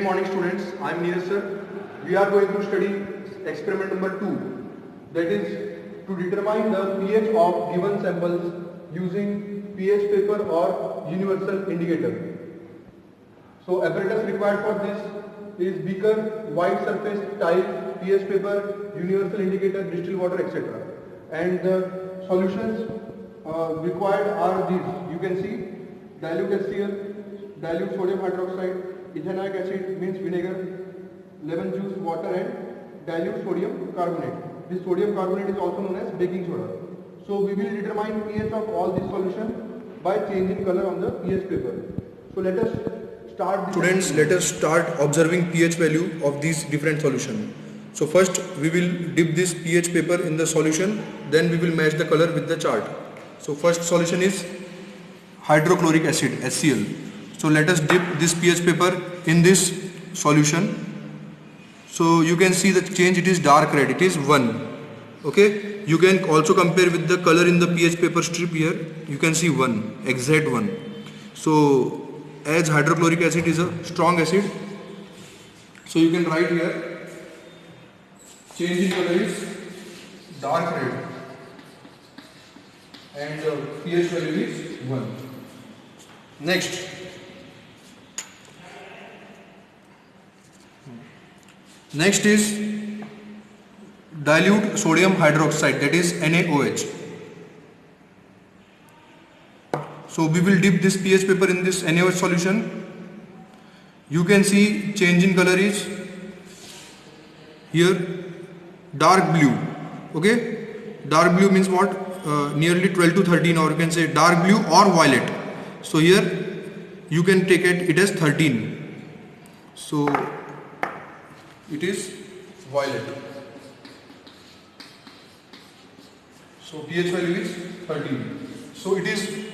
Great morning students, I am Neeraj sir. We are going to study experiment number 2, that is to determine the pH of given samples using pH paper or universal indicator. So apparatus required for this is beaker, white surface tile, pH paper, universal indicator, distilled water, etc. And the solutions required are these. You can see dilute HCl, dilute sodium hydroxide, ethanoic acid means vinegar, lemon juice, water and dilute sodium carbonate. This sodium carbonate is also known as baking soda. So we will determine pH of all these solutions by changing color on the pH paper. So let us start. Students, let us start observing pH value of these different solutions. So first we will dip this pH paper in the solution, then we will match the color with the chart. So first solution is hydrochloric acid, HCl. So let us dip this pH paper in this solution. So you can see the change, it is dark red, it is 1. Okay, you can also compare with the color in the pH paper strip here. You can see 1, exact 1. So as hydrochloric acid is a strong acid, so you can write here change in color is dark red and the pH value is 1. Next, is dilute sodium hydroxide, that is NaOH. So we will dip this pH paper in this NaOH solution. You can see change in color is here dark blue. Okay, dark blue means what? Nearly 12 to 13, or you can say dark blue or violet. So here you can take it as 13. So it is violet. So pH value is 13. So it is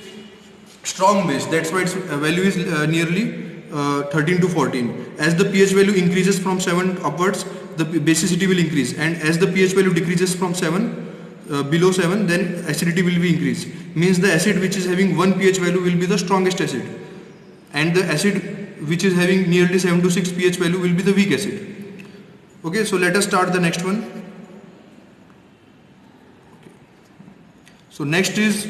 strong base, that's why its value is nearly 13 to 14. As the pH value increases from 7 upwards, the basicity will increase, and as the pH value decreases from 7 below 7, then acidity will be increased. Means the acid which is having 1 pH value will be the strongest acid, and the acid which is having nearly 7 to 6 pH value will be the weak acid. Okay, so let us start the next one. So next is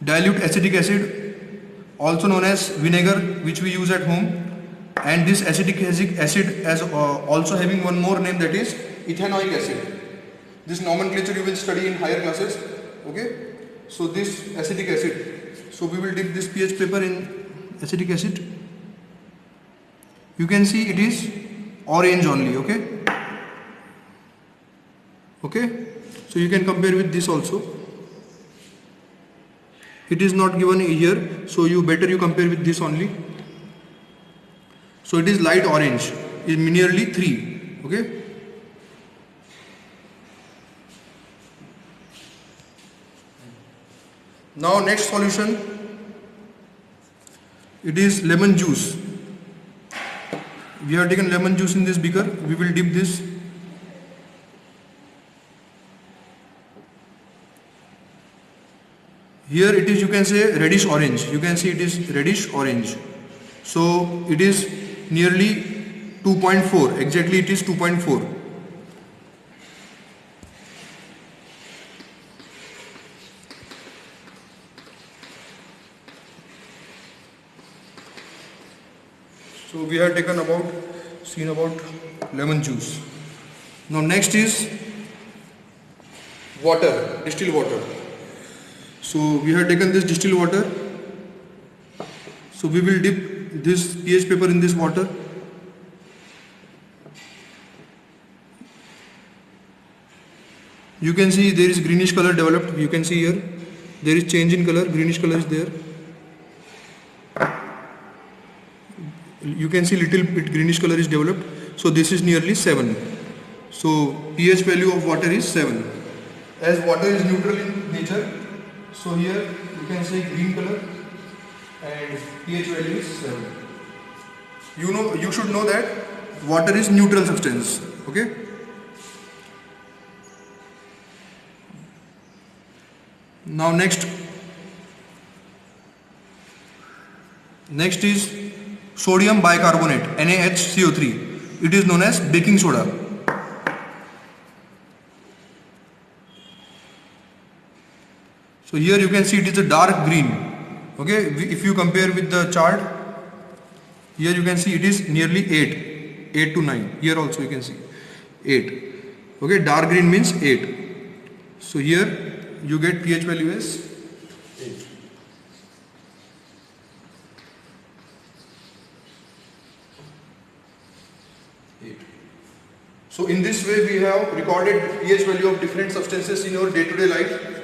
dilute acetic acid, also known as vinegar, which we use at home, and this acetic acid as also having one more name, that is ethanoic acid. This nomenclature you will study in higher classes. Okay, so this acetic acid, so we will dip this pH paper in acetic acid. You can see it is orange only. Okay, so you can compare with this also. It is not given here, so you compare with this only. So it is light orange, is nearly 3. Okay, now next solution, it is lemon juice. We have taken lemon juice in this beaker. We will dip this. Here it is, you can say reddish orange. You can see it is reddish orange. So it is nearly 2.4. Exactly it is 2.4. So we have seen about lemon juice. Now next is water, distilled water. So we have taken this distilled water. So we will dip this pH paper in this water. You can see there is greenish color developed. You can see here there is change in color, greenish color is there. You can see little bit greenish color is developed. So this is nearly 7. So pH value of water is 7. As water is neutral in nature, so here you can say green color and pH value is 7. You should know that water is neutral substance. Okay. Now next is sodium bicarbonate NaHCO3. It is known as baking soda. So here you can see it is a dark green. Okay, if you compare with the chart, here you can see it is nearly 8 to 9. Here also you can see 8. Okay, dark green means 8. So here you get pH value as 8. So in this way we have recorded pH value of different substances in our day-to-day life.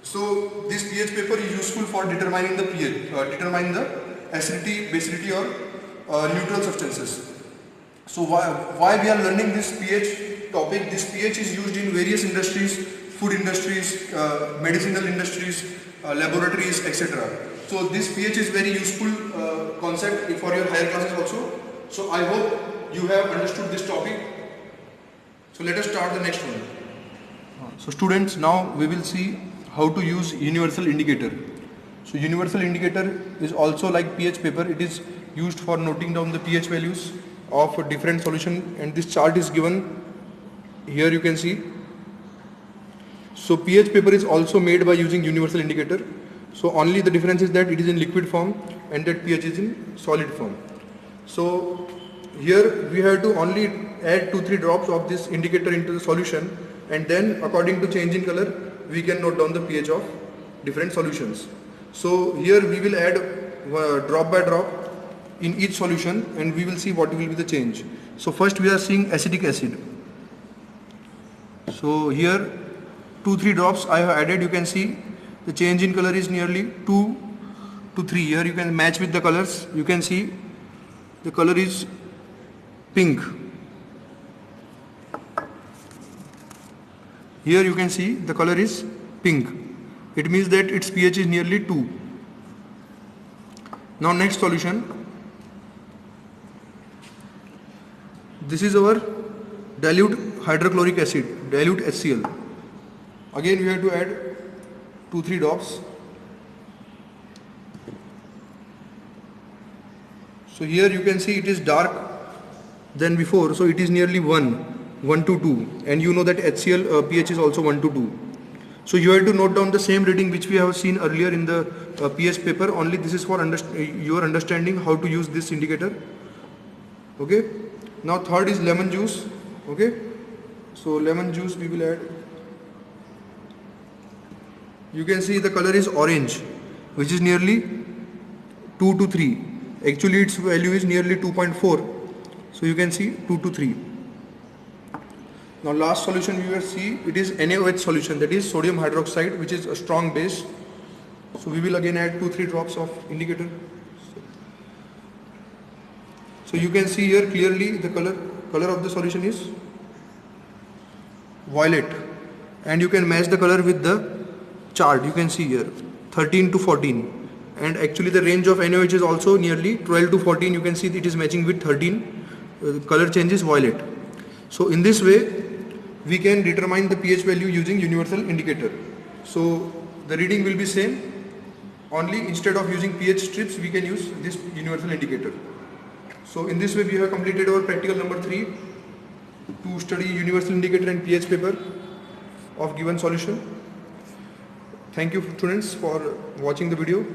So this pH paper is useful for determining the pH, determining the acidity, basicity or neutral substances. So why we are learning this pH topic? This pH is used in various industries, food industries, medicinal industries, laboratories, etc. So this pH is very useful concept for your higher classes also. So I hope you have understood this topic. So let us start the next one. So students, now we will see how to use universal indicator. So universal indicator is also like pH paper. It is used for noting down the pH values of a different solution, and this chart is given here, you can see. So pH paper is also made by using universal indicator. So only the difference is that it is in liquid form and that pH is in solid form. So here we have to only add 2-3 drops of this indicator into the solution, and then according to change in color we can note down the pH of different solutions. So here we will add drop by drop in each solution, and we will see what will be the change. So first we are seeing acetic acid. So here 2-3 drops I have added. You can see the change in color is nearly 2 to 3. Here you can match with the colors. You can see the color is pink. Here you can see the color is pink. It means that its pH is nearly 2. Now next solution. This is our dilute hydrochloric acid, dilute HCl. Again we have to add 2-3 drops. So here you can see it is dark than before, so it is nearly 1 to 2, and you know that HCl pH is also 1 to 2. So you have to note down the same reading which we have seen earlier in the pH paper, only this is for your understanding how to use this indicator. Okay. Now third is lemon juice. Okay. So lemon juice we will add. You can see the color is orange, which is nearly 2 to 3. Actually its value is nearly 2.4. So you can see 2 to 3. Now last solution we will see, it is NaOH solution, that is sodium hydroxide, which is a strong base. So we will again add 2-3 drops of indicator. So you can see here clearly the color of the solution is violet, and you can match the color with the chart. You can see here 13 to 14, and actually the range of NaOH is also nearly 12 to 14. You can see it is matching with 13. Color change is violet. So in this way we can determine the pH value using universal indicator. So the reading will be same, only instead of using pH strips we can use this universal indicator. So in this way we have completed our practical number 3 to study universal indicator and pH paper of given solution. Thank you students for watching the video.